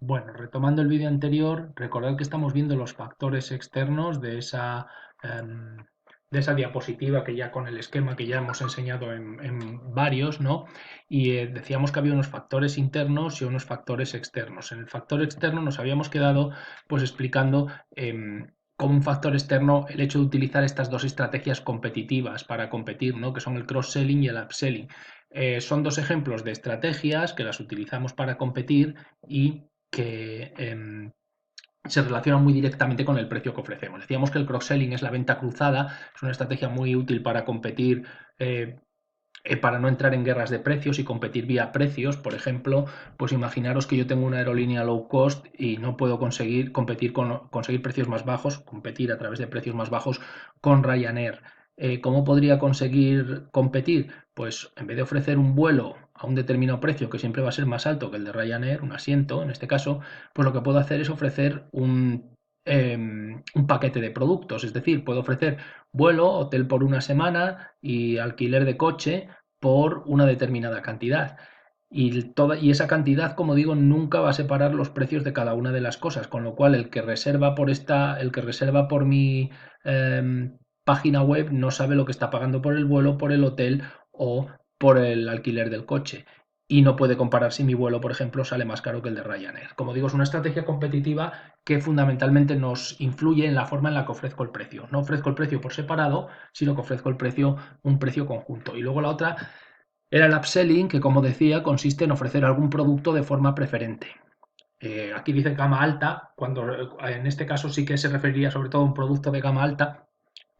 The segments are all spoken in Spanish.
Bueno, retomando el vídeo anterior, recordad que estamos viendo los factores externos de esa diapositiva que ya con el esquema que ya hemos enseñado en varios, ¿no? Y decíamos que había unos factores internos y unos factores externos. En el factor externo nos habíamos quedado pues explicando como un factor externo el hecho de utilizar estas dos estrategias competitivas para competir, ¿no? Que son el cross-selling y el upselling. Son dos ejemplos de estrategias que las utilizamos para competir y que se relaciona muy directamente con el precio que ofrecemos. Decíamos que el cross-selling es la venta cruzada, es una estrategia muy útil para competir, para no entrar en guerras de precios y competir vía precios. Por ejemplo, pues imaginaros que yo tengo una aerolínea low cost y no puedo conseguir precios más bajos, competir a través de precios más bajos con Ryanair. ¿Cómo podría conseguir competir? Pues en vez de ofrecer un vuelo a un determinado precio que siempre va a ser más alto que el de Ryanair, un asiento en este caso, pues lo que puedo hacer es ofrecer un paquete de productos, es decir, puedo ofrecer vuelo, hotel por una semana y alquiler de coche por una determinada cantidad. Y esa cantidad, como digo, nunca va a separar los precios de cada una de las cosas, con lo cual el que reserva por mi página web no sabe lo que está pagando por el vuelo, por el hotel o por el alquiler del coche. Y no puede comparar si mi vuelo, por ejemplo, sale más caro que el de Ryanair. Como digo, es una estrategia competitiva que fundamentalmente nos influye en la forma en la que ofrezco el precio. No ofrezco el precio por separado, sino que ofrezco un precio conjunto. Y luego la otra era el upselling, que como decía, consiste en ofrecer algún producto de forma preferente. Aquí dice gama alta, cuando en este caso sí que se referiría sobre todo a un producto de gama alta,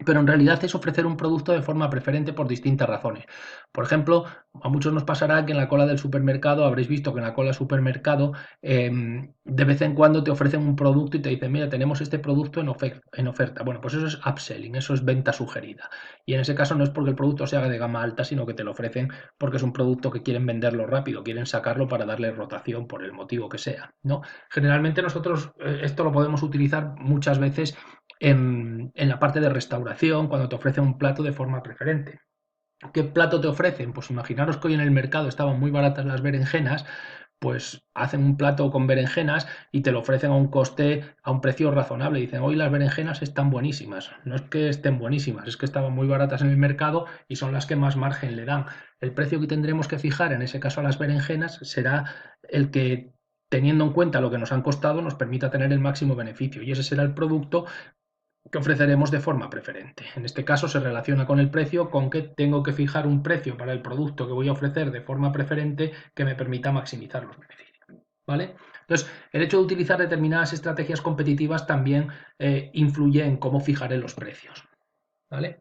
pero en realidad es ofrecer un producto de forma preferente por distintas razones. Por ejemplo, a muchos nos pasará que en la cola del supermercado, habréis visto que en la cola del supermercado de vez en cuando te ofrecen un producto y te dicen, mira, tenemos este producto en oferta. Bueno, pues eso es upselling, eso es venta sugerida. Y en ese caso no es porque el producto sea de gama alta, sino que te lo ofrecen porque es un producto que quieren venderlo rápido, quieren sacarlo para darle rotación por el motivo que sea, ¿no? Generalmente nosotros esto lo podemos utilizar muchas veces la parte de restauración, cuando te ofrecen un plato de forma preferente. ¿Qué plato te ofrecen? Pues imaginaros que hoy en el mercado estaban muy baratas las berenjenas, pues hacen un plato con berenjenas y te lo ofrecen a un coste, a un precio razonable. Dicen, hoy las berenjenas están buenísimas. No es que estén buenísimas, es que estaban muy baratas en el mercado y son las que más margen le dan. El precio que tendremos que fijar, en ese caso a las berenjenas, será el que, teniendo en cuenta lo que nos han costado, nos permita tener el máximo beneficio. Y ese será el producto que ofreceremos de forma preferente. En este caso se relaciona con el precio, con que tengo que fijar un precio para el producto que voy a ofrecer de forma preferente que me permita maximizar los beneficios. ¿Vale? Entonces, el hecho de utilizar determinadas estrategias competitivas también influye en cómo fijaré los precios. ¿Vale?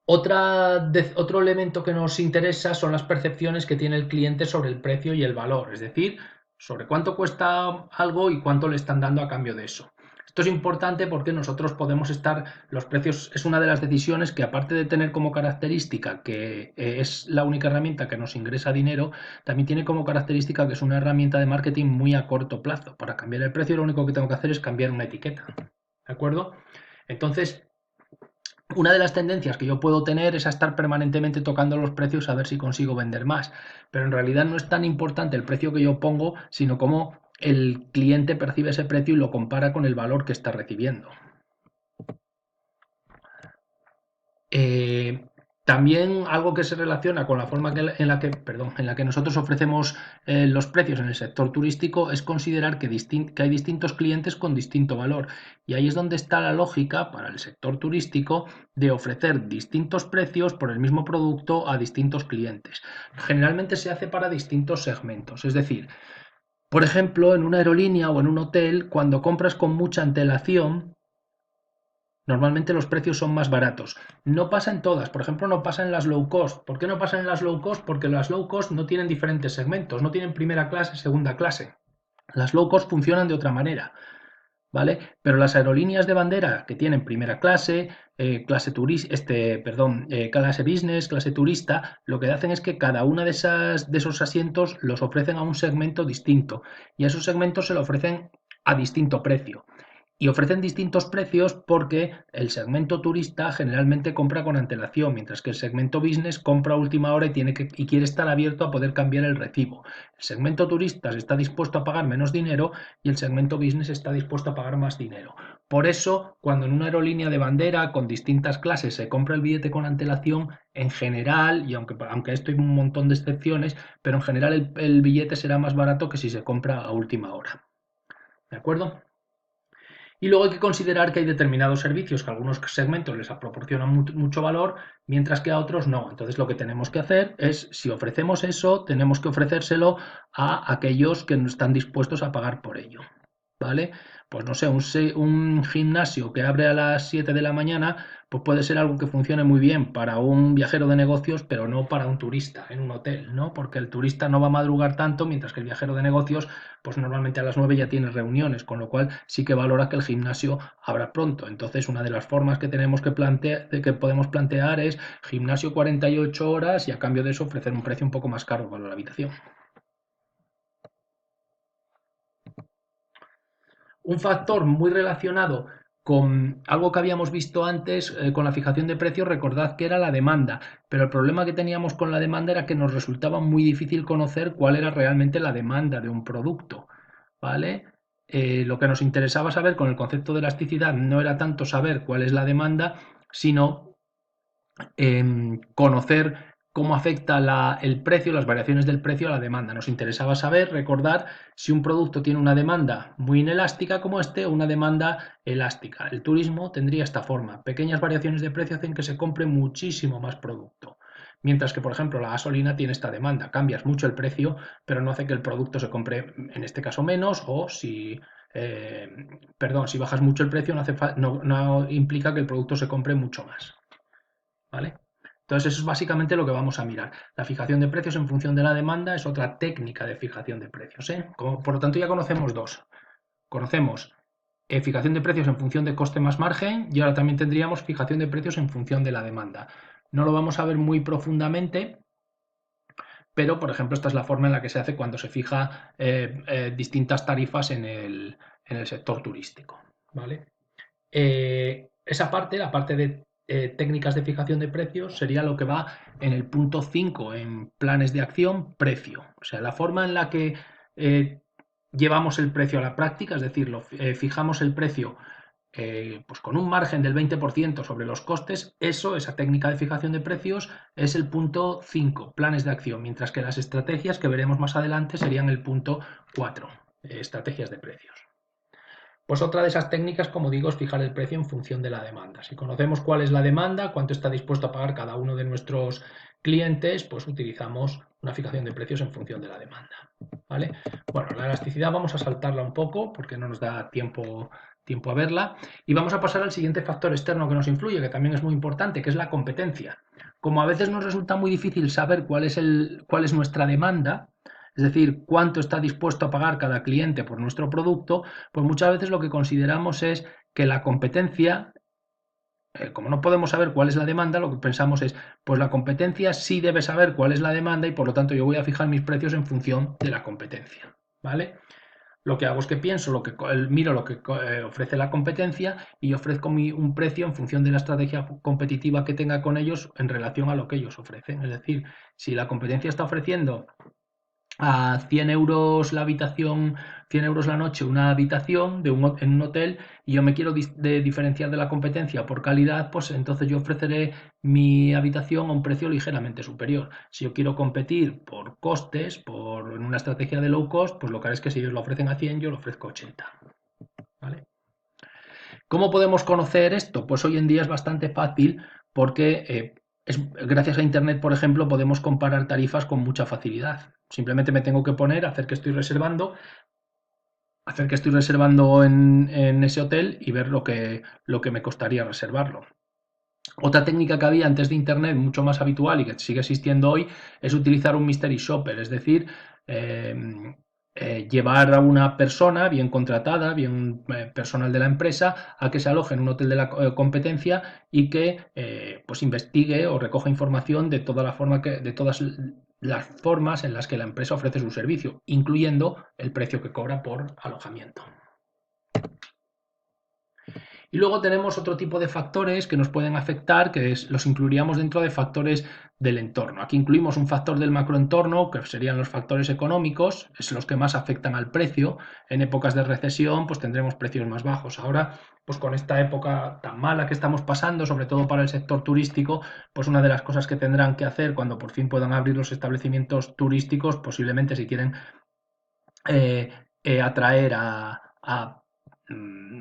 Otro elemento que nos interesa son las percepciones que tiene el cliente sobre el precio y el valor, es decir, sobre cuánto cuesta algo y cuánto le están dando a cambio de eso. Esto es importante porque nosotros podemos los precios es una de las decisiones que aparte de tener como característica que es la única herramienta que nos ingresa dinero, también tiene como característica que es una herramienta de marketing muy a corto plazo. Para cambiar el precio lo único que tengo que hacer es cambiar una etiqueta. ¿De acuerdo? Entonces, una de las tendencias que yo puedo tener es a estar permanentemente tocando los precios a ver si consigo vender más, pero en realidad no es tan importante el precio que yo pongo, sino cómo el cliente percibe ese precio y lo compara con el valor que está recibiendo. Eh, También algo que se relaciona con la forma en la que nosotros ofrecemos los precios en el sector turístico es considerar que hay distintos clientes con distinto valor. Y ahí es donde está la lógica para el sector turístico de ofrecer distintos precios por el mismo producto a distintos clientes. Generalmente se hace para distintos segmentos. Es decir, por ejemplo, en una aerolínea o en un hotel, cuando compras con mucha antelación, normalmente los precios son más baratos. No pasa en todas, por ejemplo, no pasa en las low cost. ¿Por qué no pasa en las low cost? Porque las low cost no tienen diferentes segmentos, no tienen primera clase, segunda clase. Las low cost funcionan de otra manera, ¿vale? Pero las aerolíneas de bandera que tienen primera clase, clase business, clase turista, lo que hacen es que cada una de esos asientos los ofrecen a un segmento distinto y a esos segmentos se lo ofrecen a distinto precio. Y ofrecen distintos precios porque el segmento turista generalmente compra con antelación, mientras que el segmento business compra a última hora y quiere estar abierto a poder cambiar el recibo. El segmento turista está dispuesto a pagar menos dinero y el segmento business está dispuesto a pagar más dinero. Por eso, cuando en una aerolínea de bandera con distintas clases se compra el billete con antelación, en general, y aunque esto hay un montón de excepciones, pero en general el billete será más barato que si se compra a última hora. ¿De acuerdo? Y luego hay que considerar que hay determinados servicios que a algunos segmentos les proporcionan mucho valor, mientras que a otros no. Entonces lo que tenemos que hacer es, si ofrecemos eso, tenemos que ofrecérselo a aquellos que no están dispuestos a pagar por ello. ¿Vale? Pues no sé, un gimnasio que abre a las 7 de la mañana, pues puede ser algo que funcione muy bien para un viajero de negocios, pero no para un turista en un hotel, ¿no? Porque el turista no va a madrugar tanto, mientras que el viajero de negocios, pues normalmente a las 9 ya tiene reuniones, con lo cual sí que valora que el gimnasio abra pronto. Entonces, una de las formas que tenemos que que podemos plantear es gimnasio 48 horas y a cambio de eso ofrecer un precio un poco más caro para la habitación. Un factor muy relacionado con algo que habíamos visto antes, con la fijación de precios, recordad que era la demanda, pero el problema que teníamos con la demanda era que nos resultaba muy difícil conocer cuál era realmente la demanda de un producto, ¿vale? Lo que nos interesaba saber con el concepto de elasticidad no era tanto saber cuál es la demanda, sino conocer cómo afecta el precio, las variaciones del precio a la demanda. Nos interesaba saber, recordar, si un producto tiene una demanda muy inelástica como este o una demanda elástica. El turismo tendría esta forma. Pequeñas variaciones de precio hacen que se compre muchísimo más producto. Mientras que, por ejemplo, la gasolina tiene esta demanda. Cambias mucho el precio, pero no hace que el producto se compre, en este caso, menos, o si bajas mucho el precio, no implica que el producto se compre mucho más. ¿Vale? Entonces, eso es básicamente lo que vamos a mirar. La fijación de precios en función de la demanda es otra técnica de fijación de precios, ¿eh? Por lo tanto, ya conocemos dos. Conocemos fijación de precios en función de coste más margen y ahora también tendríamos fijación de precios en función de la demanda. No lo vamos a ver muy profundamente, pero, por ejemplo, esta es la forma en la que se hace cuando se fija distintas tarifas en el sector turístico. ¿Vale? Esa parte, la parte de técnicas de fijación de precios, sería lo que va en el punto 5 en planes de acción, precio. O sea, la forma en la que llevamos el precio a la práctica, es decir, fijamos el precio pues con un margen del 20% sobre los costes, esa técnica de fijación de precios es el punto 5 planes de acción, mientras que las estrategias que veremos más adelante serían el punto 4 estrategias de precios. Pues otra de esas técnicas, como digo, es fijar el precio en función de la demanda. Si conocemos cuál es la demanda, cuánto está dispuesto a pagar cada uno de nuestros clientes, pues utilizamos una fijación de precios en función de la demanda. ¿Vale? Bueno, la elasticidad vamos a saltarla un poco porque no nos da tiempo a verla. Y vamos a pasar al siguiente factor externo que nos influye, que también es muy importante, que es la competencia. Como a veces nos resulta muy difícil saber cuál es nuestra demanda, es decir, cuánto está dispuesto a pagar cada cliente por nuestro producto, pues muchas veces lo que consideramos es que la competencia, como no podemos saber cuál es la demanda, lo que pensamos es, pues la competencia sí debe saber cuál es la demanda y por lo tanto yo voy a fijar mis precios en función de la competencia. ¿Vale? Lo que hago es que pienso, miro lo que ofrece la competencia y ofrezco un precio en función de la estrategia competitiva que tenga con ellos en relación a lo que ellos ofrecen. Es decir, si la competencia está ofreciendo a 100 euros la habitación, 100 euros la noche una habitación en un hotel y yo me quiero diferenciar de la competencia por calidad, pues entonces yo ofreceré mi habitación a un precio ligeramente superior. Si yo quiero competir por costes, en una estrategia de low cost, pues lo que haré es que si ellos lo ofrecen a 100, yo lo ofrezco a 80. ¿Vale? ¿Cómo podemos conocer esto? Pues hoy en día es bastante fácil porque gracias a Internet, por ejemplo, podemos comparar tarifas con mucha facilidad. Simplemente me tengo que poner, hacer que estoy reservando en ese hotel y ver lo que me costaría reservarlo. Otra técnica que había antes de Internet, mucho más habitual y que sigue existiendo hoy, es utilizar un mystery shopper, es decir, eh, llevar a una persona bien contratada, bien personal de la empresa, a que se aloje en un hotel de la competencia y que pues investigue o recoja información de de todas las formas en las que la empresa ofrece su servicio, incluyendo el precio que cobra por alojamiento. Y luego tenemos otro tipo de factores que nos pueden afectar, que los incluiríamos dentro de factores del entorno. Aquí incluimos un factor del macroentorno, que serían los factores económicos, es los que más afectan al precio. En épocas de recesión, pues tendremos precios más bajos. Ahora, pues con esta época tan mala que estamos pasando, sobre todo para el sector turístico, pues una de las cosas que tendrán que hacer cuando por fin puedan abrir los establecimientos turísticos, posiblemente si quieren eh, atraer a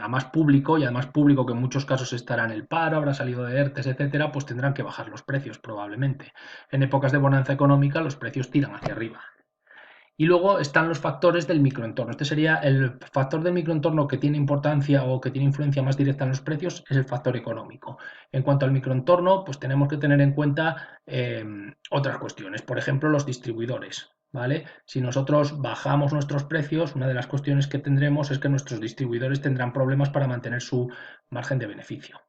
más público, y además público que en muchos casos estará en el paro, habrá salido de ERTES, etcétera, pues tendrán que bajar los precios probablemente. En épocas de bonanza económica los precios tiran hacia arriba. Y luego están los factores del microentorno. Este sería el factor del microentorno que tiene importancia o que tiene influencia más directa en los precios, es el factor económico. En cuanto al microentorno, pues tenemos que tener en cuenta otras cuestiones. Por ejemplo, los distribuidores. ¿Vale? Si nosotros bajamos nuestros precios, una de las cuestiones que tendremos es que nuestros distribuidores tendrán problemas para mantener su margen de beneficio.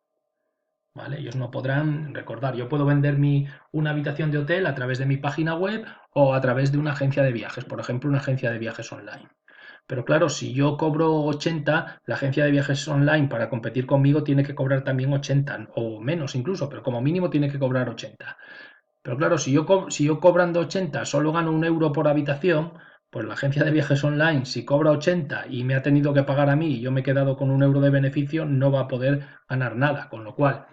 ¿Vale? Ellos no podrán recordar, yo puedo vender una habitación de hotel a través de mi página web o a través de una agencia de viajes, por ejemplo, una agencia de viajes online. Pero claro, si yo cobro 80, la agencia de viajes online para competir conmigo tiene que cobrar también 80 o menos incluso, pero como mínimo tiene que cobrar 80. Pero claro, si yo cobrando 80 solo gano 1 euro por habitación, pues la agencia de viajes online, si cobra 80 y me ha tenido que pagar a mí y yo me he quedado con 1 euro de beneficio, no va a poder ganar nada. Con lo cual,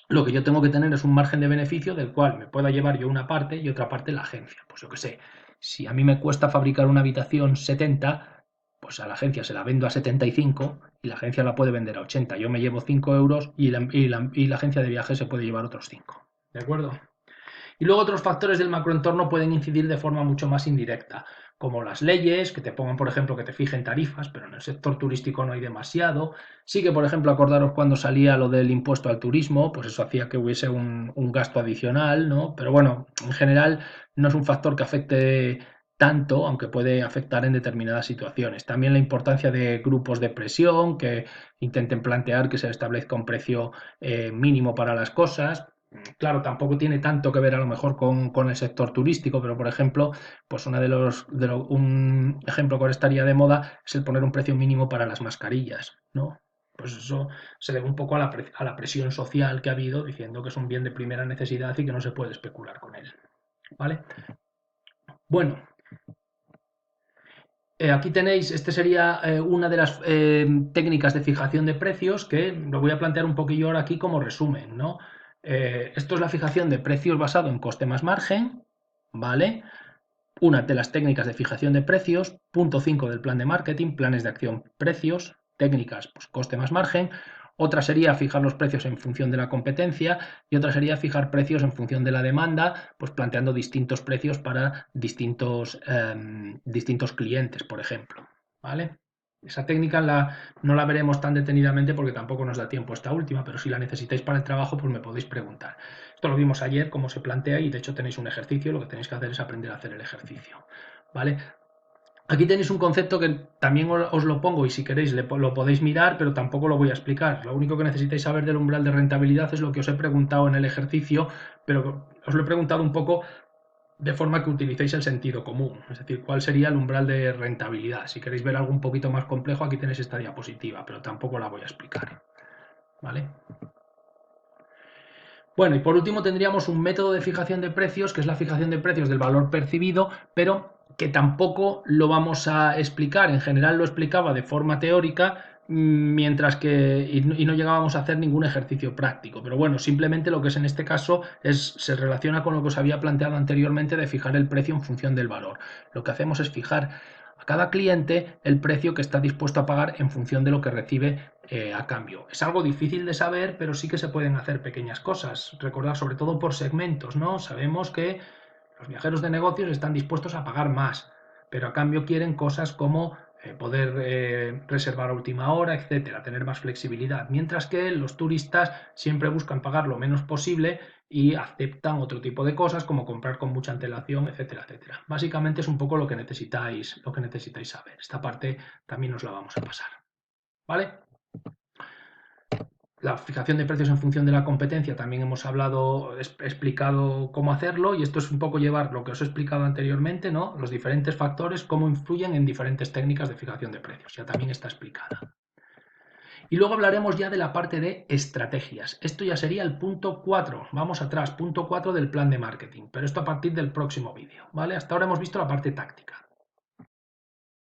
lo que yo tengo que tener es un margen de beneficio del cual me pueda llevar yo una parte y otra parte la agencia. Pues yo qué sé, si a mí me cuesta fabricar una habitación 70, pues a la agencia se la vendo a 75 y la agencia la puede vender a 80. Yo me llevo 5 euros y la agencia de viajes se puede llevar otros 5. ¿De acuerdo? Y luego otros factores del macroentorno pueden incidir de forma mucho más indirecta, como las leyes, que te pongan, por ejemplo, que te fijen tarifas, pero en el sector turístico no hay demasiado. Sí que, por ejemplo, acordaros cuando salía lo del impuesto al turismo, pues eso hacía que hubiese un gasto adicional, ¿no? Pero bueno, en general no es un factor que afecte tanto, aunque puede afectar en determinadas situaciones. También la importancia de grupos de presión que intenten plantear que se establezca un precio mínimo para las cosas. Claro, tampoco tiene tanto que ver a lo mejor con el sector turístico, pero por ejemplo, pues un ejemplo que ahora estaría de moda es el poner un precio mínimo para las mascarillas, ¿no? Pues eso se debe un poco a la presión social que ha habido diciendo que es un bien de primera necesidad y que no se puede especular con él, ¿vale? Bueno, aquí tenéis, este sería una de las técnicas de fijación de precios que lo voy a plantear un poquillo ahora aquí como resumen, ¿no? Esto es la fijación de precios basado en coste más margen, ¿vale? Una de las técnicas de fijación de precios, punto 5 del plan de marketing, planes de acción, precios, técnicas, pues coste más margen. Otra sería fijar los precios en función de la competencia y otra sería fijar precios en función de la demanda, pues planteando distintos precios para distintos clientes, por ejemplo. ¿Vale? Esa técnica no la veremos tan detenidamente porque tampoco nos da tiempo esta última, pero si la necesitáis para el trabajo, pues me podéis preguntar. Esto lo vimos ayer, cómo se plantea, y de hecho tenéis un ejercicio, lo que tenéis que hacer es aprender a hacer el ejercicio. ¿Vale? Aquí tenéis un concepto que también os lo pongo y si queréis lo podéis mirar, pero tampoco lo voy a explicar. Lo único que necesitáis saber del umbral de rentabilidad es lo que os he preguntado en el ejercicio, pero os lo he preguntado un poco de forma que utilicéis el sentido común, es decir, cuál sería el umbral de rentabilidad. Si queréis ver algo un poquito más complejo, aquí tenéis esta diapositiva, pero tampoco la voy a explicar. ¿Vale? Bueno, y por último tendríamos un método de fijación de precios, que es la fijación de precios del valor percibido, pero que tampoco lo vamos a explicar. En general lo explicaba de forma teórica, mientras que y no llegábamos a hacer ningún ejercicio práctico. Pero bueno, simplemente lo que es en este caso se relaciona con lo que os había planteado anteriormente de fijar el precio en función del valor. Lo que hacemos es fijar a cada cliente el precio que está dispuesto a pagar en función de lo que recibe a cambio. Es algo difícil de saber, pero sí que se pueden hacer pequeñas cosas. Recordar, sobre todo por segmentos, ¿no? Sabemos que los viajeros de negocios están dispuestos a pagar más, pero a cambio quieren cosas como poder reservar a última hora, etcétera, tener más flexibilidad. Mientras que los turistas siempre buscan pagar lo menos posible y aceptan otro tipo de cosas como comprar con mucha antelación, etcétera, etcétera. Básicamente es un poco lo que necesitáis saber. Esta parte también os la vamos a pasar. ¿Vale? La fijación de precios en función de la competencia también hemos explicado cómo hacerlo y esto es un poco llevar lo que os he explicado anteriormente, ¿no? Los diferentes factores, cómo influyen en diferentes técnicas de fijación de precios. Ya también está explicada. Y luego hablaremos ya de la parte de estrategias. Esto ya sería el punto 4. Vamos atrás, punto 4 del plan de marketing. Pero esto a partir del próximo vídeo, ¿vale? Hasta ahora hemos visto la parte táctica.